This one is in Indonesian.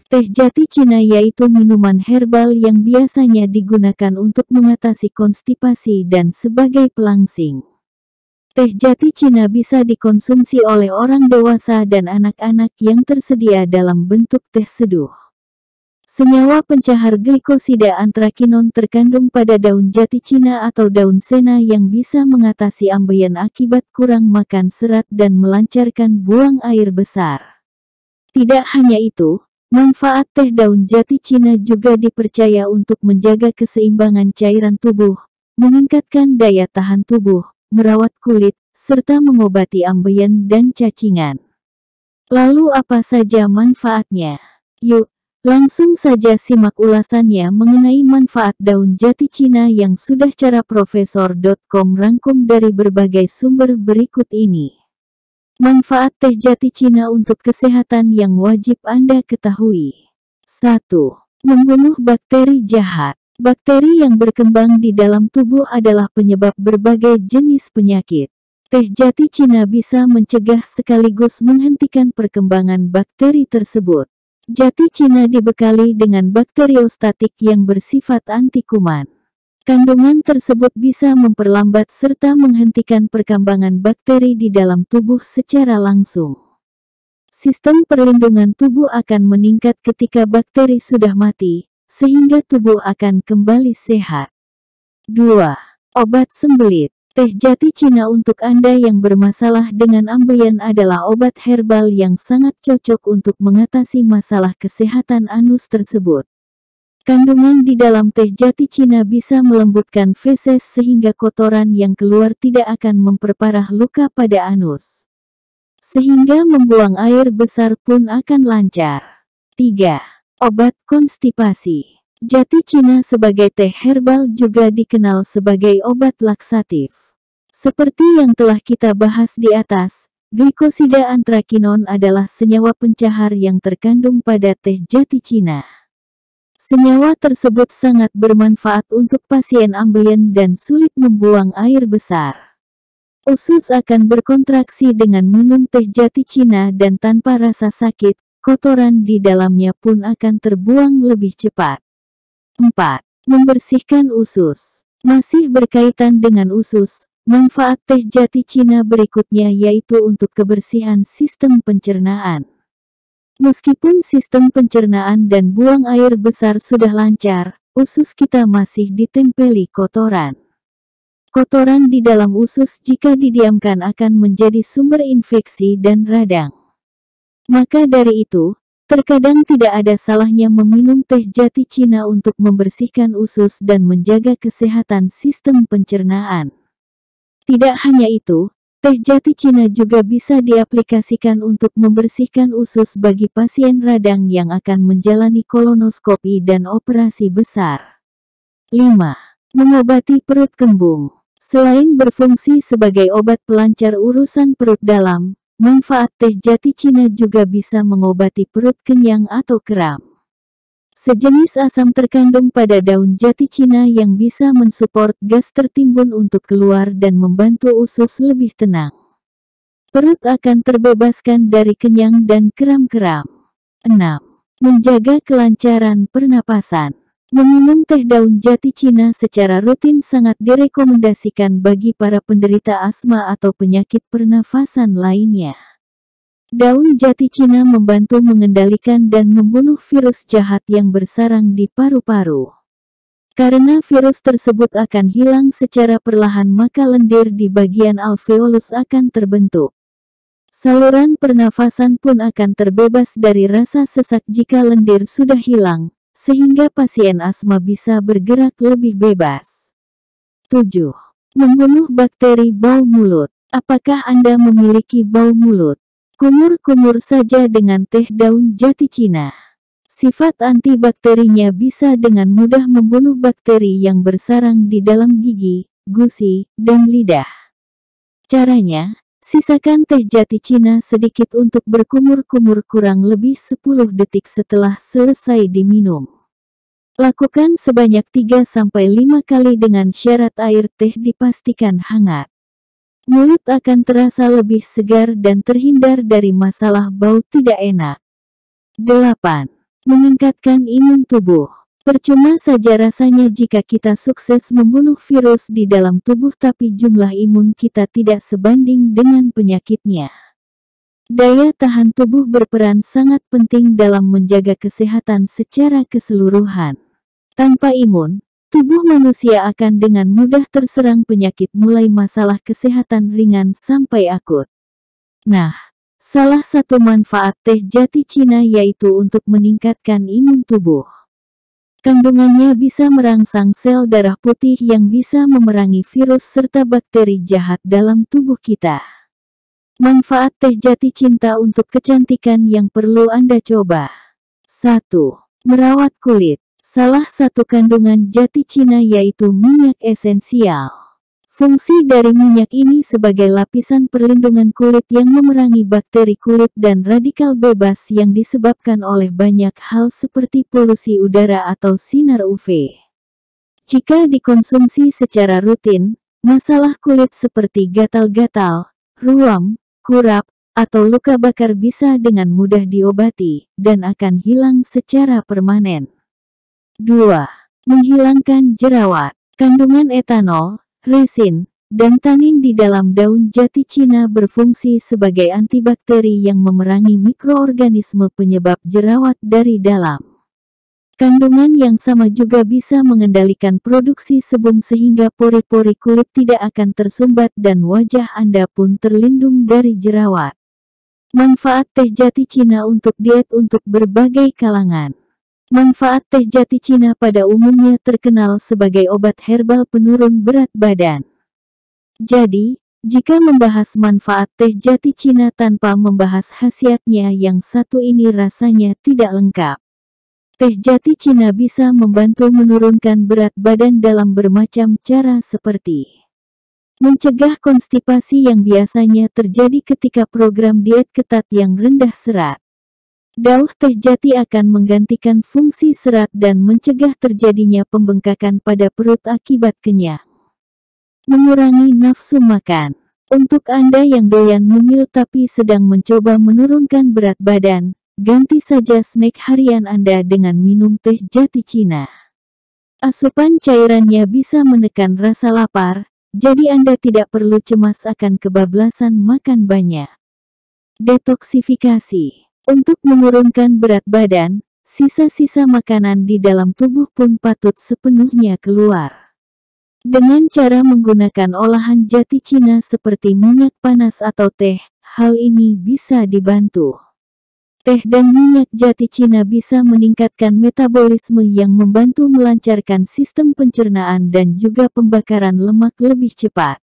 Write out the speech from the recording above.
Teh jati Cina yaitu minuman herbal yang biasanya digunakan untuk mengatasi konstipasi dan sebagai pelangsing. Teh jati Cina bisa dikonsumsi oleh orang dewasa dan anak-anak yang tersedia dalam bentuk teh seduh. Senyawa pencahar glikosida antrakinon terkandung pada daun jati Cina atau daun sena yang bisa mengatasi ambeien akibat kurang makan serat dan melancarkan buang air besar. Tidak hanya itu, manfaat teh daun jati Cina juga dipercaya untuk menjaga keseimbangan cairan tubuh, meningkatkan daya tahan tubuh, merawat kulit, serta mengobati ambeien dan cacingan. Lalu apa saja manfaatnya? Yuk, langsung saja simak ulasannya mengenai manfaat daun jati Cina yang sudah caraprofesor.com rangkum dari berbagai sumber berikut ini. Manfaat teh jati Cina untuk kesehatan yang wajib Anda ketahui. 1. Membunuh bakteri jahat. Bakteri yang berkembang di dalam tubuh adalah penyebab berbagai jenis penyakit. Teh jati Cina bisa mencegah sekaligus menghentikan perkembangan bakteri tersebut. Jati Cina dibekali dengan bakteriostatik yang bersifat anti kuman. Kandungan tersebut bisa memperlambat serta menghentikan perkembangan bakteri di dalam tubuh secara langsung. Sistem perlindungan tubuh akan meningkat ketika bakteri sudah mati, sehingga tubuh akan kembali sehat. 2. Obat sembelit. Teh jati Cina untuk Anda yang bermasalah dengan ambeien adalah obat herbal yang sangat cocok untuk mengatasi masalah kesehatan anus tersebut. Kandungan di dalam teh jati Cina bisa melembutkan feses sehingga kotoran yang keluar tidak akan memperparah luka pada anus. Sehingga membuang air besar pun akan lancar. 3. Obat konstipasi. Jati Cina sebagai teh herbal juga dikenal sebagai obat laksatif. Seperti yang telah kita bahas di atas, glikosida antrakinon adalah senyawa pencahar yang terkandung pada teh jati Cina. Senyawa tersebut sangat bermanfaat untuk pasien ambeien dan sulit membuang air besar. Usus akan berkontraksi dengan minum teh jati Cina dan tanpa rasa sakit, kotoran di dalamnya pun akan terbuang lebih cepat. 4. Membersihkan usus. Masih berkaitan dengan usus, manfaat teh jati Cina berikutnya yaitu untuk kebersihan sistem pencernaan. Meskipun sistem pencernaan dan buang air besar sudah lancar, usus kita masih ditempeli kotoran. Kotoran di dalam usus jika didiamkan akan menjadi sumber infeksi dan radang. Maka dari itu, terkadang tidak ada salahnya meminum teh jati Cina untuk membersihkan usus dan menjaga kesehatan sistem pencernaan. Tidak hanya itu, teh jati Cina juga bisa diaplikasikan untuk membersihkan usus bagi pasien radang yang akan menjalani kolonoskopi dan operasi besar. 5. Mengobati perut kembung. Selain berfungsi sebagai obat pelancar urusan perut dalam, manfaat teh jati Cina juga bisa mengobati perut kenyang atau kram. Sejenis asam terkandung pada daun jati Cina yang bisa mensupport gas tertimbun untuk keluar dan membantu usus lebih tenang. Perut akan terbebaskan dari kenyang dan kram-kram. 6. Menjaga kelancaran pernapasan. Meminum teh daun jati Cina secara rutin sangat direkomendasikan bagi para penderita asma atau penyakit pernafasan lainnya. Daun jati Cina membantu mengendalikan dan membunuh virus jahat yang bersarang di paru-paru. Karena virus tersebut akan hilang secara perlahan maka lendir di bagian alveolus akan terbentuk. Saluran pernafasan pun akan terbebas dari rasa sesak jika lendir sudah hilang, sehingga pasien asma bisa bergerak lebih bebas. 7. Membunuh bakteri bau mulut. Apakah Anda memiliki bau mulut? Kumur-kumur saja dengan teh daun jati Cina. Sifat antibakterinya bisa dengan mudah membunuh bakteri yang bersarang di dalam gigi, gusi, dan lidah. Caranya, sisakan teh jati Cina sedikit untuk berkumur-kumur kurang lebih 10 detik setelah selesai diminum. Lakukan sebanyak 3-5 kali dengan syarat air teh dipastikan hangat. Mulut akan terasa lebih segar dan terhindar dari masalah bau tidak enak. 8. Meningkatkan imun tubuh. Percuma saja rasanya jika kita sukses membunuh virus di dalam tubuh tapi jumlah imun kita tidak sebanding dengan penyakitnya. Daya tahan tubuh berperan sangat penting dalam menjaga kesehatan secara keseluruhan. Tanpa imun, tubuh manusia akan dengan mudah terserang penyakit mulai masalah kesehatan ringan sampai akut. Nah, salah satu manfaat teh jati Cina yaitu untuk meningkatkan imun tubuh. Kandungannya bisa merangsang sel darah putih yang bisa memerangi virus serta bakteri jahat dalam tubuh kita. Manfaat teh jati cinta untuk kecantikan yang perlu Anda coba. 1. Merawat kulit. Salah satu kandungan jati Cina yaitu minyak esensial. Fungsi dari minyak ini sebagai lapisan perlindungan kulit yang memerangi bakteri kulit dan radikal bebas yang disebabkan oleh banyak hal seperti polusi udara atau sinar UV. Jika dikonsumsi secara rutin, masalah kulit seperti gatal-gatal, ruam, kurap, atau luka bakar bisa dengan mudah diobati dan akan hilang secara permanen. 2. Menghilangkan jerawat. Kandungan etanol, resin, dan tanin di dalam daun jati Cina berfungsi sebagai antibakteri yang memerangi mikroorganisme penyebab jerawat dari dalam. Kandungan yang sama juga bisa mengendalikan produksi sebum sehingga pori-pori kulit tidak akan tersumbat dan wajah Anda pun terlindung dari jerawat. Manfaat teh jati Cina untuk diet untuk berbagai kalangan. Manfaat teh jati Cina pada umumnya terkenal sebagai obat herbal penurun berat badan. Jadi, jika membahas manfaat teh jati Cina tanpa membahas khasiatnya yang satu ini rasanya tidak lengkap. Teh jati Cina bisa membantu menurunkan berat badan dalam bermacam cara seperti mencegah konstipasi yang biasanya terjadi ketika program diet ketat yang rendah serat. Daun teh jati akan menggantikan fungsi serat dan mencegah terjadinya pembengkakan pada perut akibat kenyang. Mengurangi nafsu makan. Untuk Anda yang doyan ngemil tapi sedang mencoba menurunkan berat badan, ganti saja snack harian Anda dengan minum teh jati Cina. Asupan cairannya bisa menekan rasa lapar, jadi Anda tidak perlu cemas akan kebablasan makan banyak. Detoksifikasi. Untuk menurunkan berat badan, sisa-sisa makanan di dalam tubuh pun patut sepenuhnya keluar. Dengan cara menggunakan olahan jati Cina seperti minyak panas atau teh, hal ini bisa dibantu. Teh dan minyak jati Cina bisa meningkatkan metabolisme yang membantu melancarkan sistem pencernaan dan juga pembakaran lemak lebih cepat.